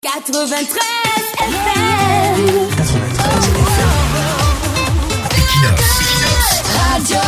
93 FM. 93 FM. Equinox Radio.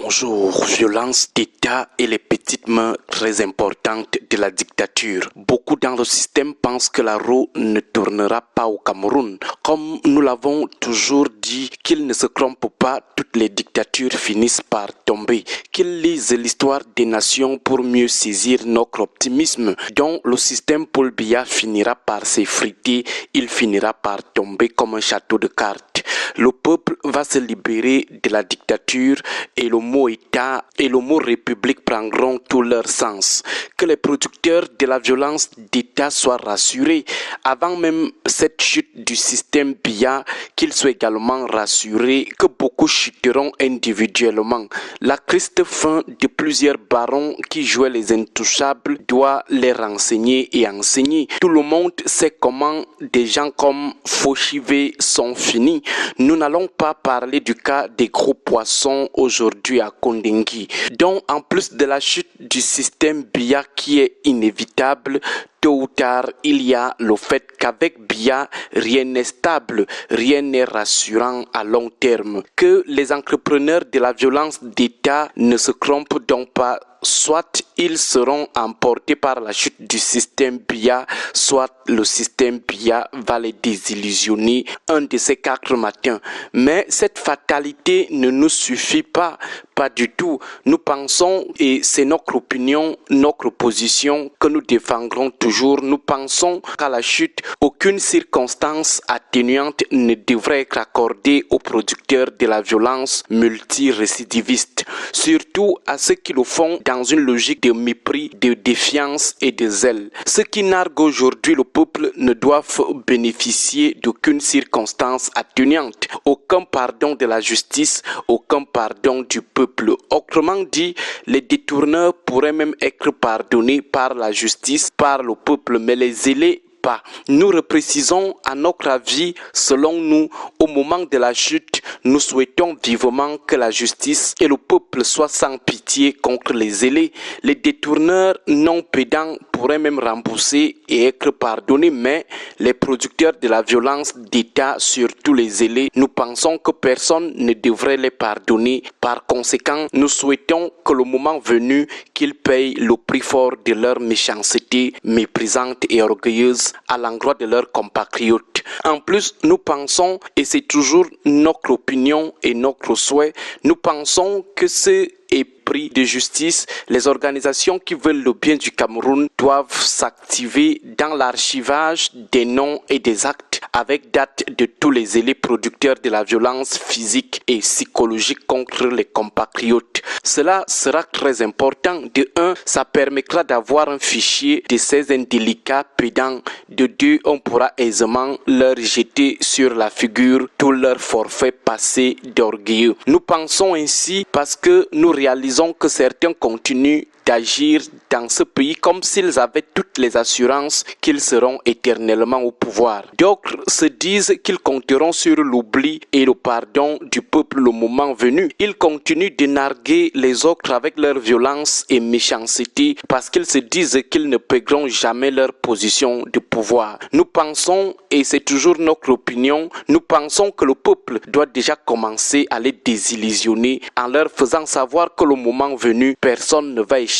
Bonjour, violence d'État et les petites mains très importantes de la dictature. Beaucoup dans le système pensent que la roue ne tournera pas au Cameroun. Comme nous l'avons toujours dit, qu'ils ne se trompent pas, toutes les dictatures finissent par tomber. Qu'ils lisent l'histoire des nations pour mieux saisir notre optimisme, dont le système Paul Biya finira par s'effriter, il finira par tomber comme un château de cartes. Le peuple va se libérer de la dictature et le mot État et le mot République prendront tout leur sens. Que les producteurs de la violence d'État soient rassurés avant même cette chute du système Biya, qu'ils soient également rassurés que beaucoup chuteront individuellement. La triste fin de plusieurs barons qui jouaient les intouchables doit les renseigner et enseigner. Tout le monde sait comment des gens comme Fauchivé sont finis. Nous n'allons pas parler du cas des gros poissons aujourd'hui à Kondengui, dont en plus de la chute du système Biya qui est inévitable, tôt ou tard, il y a le fait qu'avec Biya, rien n'est stable, rien n'est rassurant à long terme. Que les entrepreneurs de la violence d'État ne se trompent donc pas. Soit ils seront emportés par la chute du système Biya, soit le système Biya va les désillusionner un de ces 4 matins. Mais cette fatalité ne nous suffit pas du tout. Nous pensons, et c'est notre opinion, notre position que nous défendrons toujours, nous pensons qu'à la chute, aucune circonstance atténuante ne devrait être accordée aux producteurs de la violence multirécidiviste, surtout à ceux qui le font dans une logique de mépris, de défiance et de zèle. Ceux qui narguent aujourd'hui le peuple ne doivent bénéficier d'aucune circonstance atténuante, aucun pardon de la justice, aucun pardon du peuple. Autrement dit, les détourneurs pourraient même être pardonnés par la justice, par le peuple, mais les zélés pas. Nous reprécisons à notre avis, selon nous, au moment de la chute, nous souhaitons vivement que la justice et le peuple soient sans pitié contre les zélés. Les détourneurs non pédants pourraient même rembourser et être pardonnés, mais les producteurs de la violence d'État, surtout les zélés, nous pensons que personne ne devrait les pardonner. Par conséquent, nous souhaitons que le moment venu, qu'ils payent le prix fort de leur méchanceté méprisante et orgueilleuse à l'endroit de leurs compatriotes. En plus, nous pensons, et c'est toujours notre opinion et notre souhait, nous pensons que ce épris de justice, les organisations qui veulent le bien du Cameroun doivent s'activer dans l'archivage des noms et des actes avec date de tous les zélés producteurs de la violence physique et psychologique contre les compatriotes. Cela sera très important. De 1, ça permettra d'avoir un fichier de ces indélicats pédants. De 2, on pourra aisément leur jeter sur la figure tout leur forfait passé d'orgueilleux. Nous pensons ainsi parce que nous réalisons que certains continuent d'agir dans ce pays comme s'ils avaient toutes les assurances qu'ils seront éternellement au pouvoir. D'autres se disent qu'ils compteront sur l'oubli et le pardon du peuple le moment venu. Ils continuent de narguer les autres avec leur violence et méchanceté parce qu'ils se disent qu'ils ne perdront jamais leur position de pouvoir. Nous pensons, et c'est toujours notre opinion, nous pensons que le peuple doit déjà commencer à les désillusionner en leur faisant savoir que le moment venu, personne ne va échapper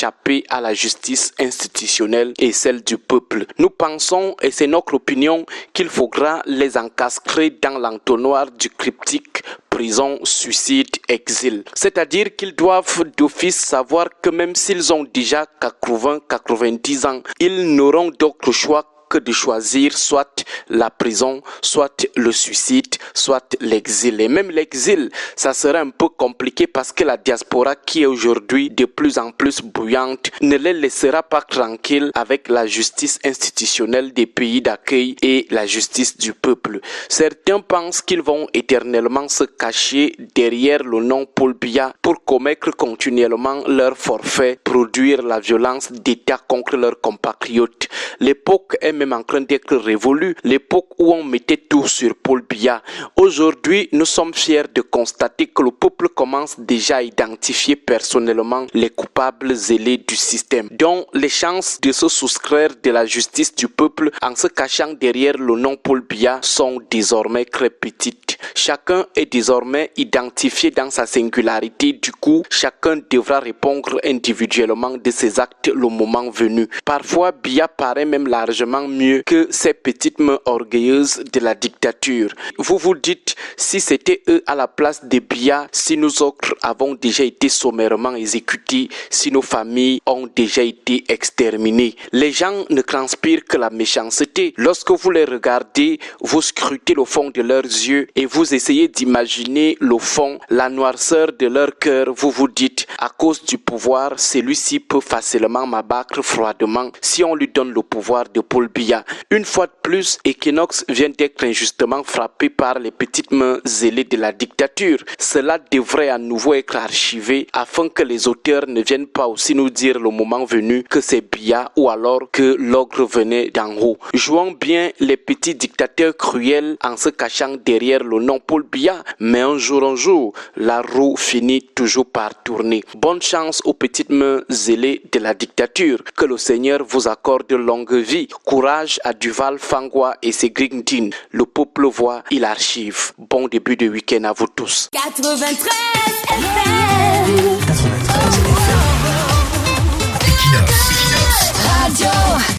à la justice institutionnelle et celle du peuple. Nous pensons, et c'est notre opinion, qu'il faudra les encastrer dans l'entonnoir du cryptique prison, suicide, exil. C'est-à-dire qu'ils doivent d'office savoir que même s'ils ont déjà 80-90 ans, ils n'auront d'autre choix que de choisir soit la prison, soit le suicide, soit l'exil. Et même l'exil, ça serait un peu compliqué parce que la diaspora qui est aujourd'hui de plus en plus bouillante ne les laissera pas tranquilles avec la justice institutionnelle des pays d'accueil et la justice du peuple. Certains pensent qu'ils vont éternellement se cacher derrière le nom Paul Biya pour commettre continuellement leur forfait, produire la violence d'État contre leurs compatriotes. L'époque est même en train d'être révolue, l'époque où on mettait tout sur Paul Biya. Aujourd'hui, nous sommes fiers de constater que le peuple commence déjà à identifier personnellement les coupables zélés du système, dont les chances de se soustraire de la justice du peuple en se cachant derrière le nom Paul Biya sont désormais très petites. Chacun est désormais identifié dans sa singularité, du coup, chacun devra répondre individuellement de ses actes le moment venu. Parfois, Biya paraît même largement mieux que ces petites mains orgueilleuses de la dictature. Vous vous dites, si c'était eux à la place de Biya, si nous autres avons déjà été sommairement exécutés, si nos familles ont déjà été exterminées. Les gens ne transpirent que la méchanceté. Lorsque vous les regardez, vous scrutez le fond de leurs yeux et vous essayez d'imaginer le fond, la noirceur de leur cœur. Vous vous dites, à cause du pouvoir, celui-ci peut facilement m'abattre froidement si on lui donne le pouvoir de Paul Biya. Une fois de plus, Equinox vient d'être injustement frappé par les petites mains zélées de la dictature. Cela devrait à nouveau être archivé afin que les auteurs ne viennent pas aussi nous dire le moment venu que c'est Biya ou alors que l'ogre venait d'en haut. Jouons bien les petits dictateurs cruels en se cachant derrière le nom Paul Biya, mais un jour, la roue finit toujours par tourner. Bonne chance aux petites mains zélées de la dictature. Que le Seigneur vous accorde longue vie. Courage à Duval, Fangwa et ses Grindin. Le peuple voit, il archive. Bon début de week-end à vous tous. 93 FM. Equinox. Radio.